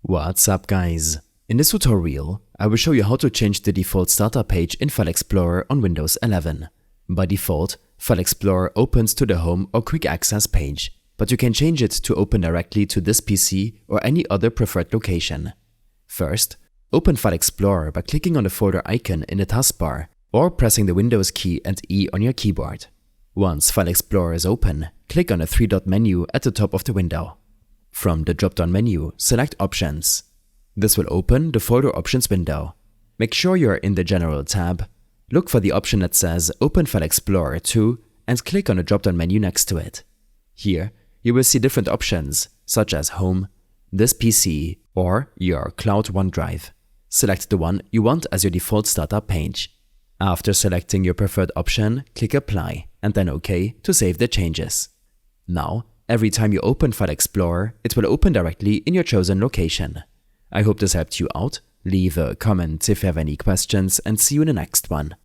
What's up guys? In this tutorial, I will show you how to change the default starter page in File Explorer on Windows 11. By default, File Explorer opens to the Home or Quick Access page, but you can change it to open directly to this PC or any other preferred location. First, open File Explorer by clicking on the folder icon in the taskbar or pressing the Windows key and E on your keyboard. Once File Explorer is open, click on the three-dot menu at the top of the window. From the drop-down menu, select Options. This will open the Folder Options window. Make sure you are in the General tab. Look for the option that says Open File Explorer to and click on the drop-down menu next to it. Here, you will see different options such as Home, This PC, or your Cloud OneDrive. Select the one you want as your default startup page. After selecting your preferred option, click Apply and then OK to save the changes. Now, every time you open File Explorer, it will open directly in your chosen location. I hope this helped you out. Leave a comment if you have any questions and see you in the next one.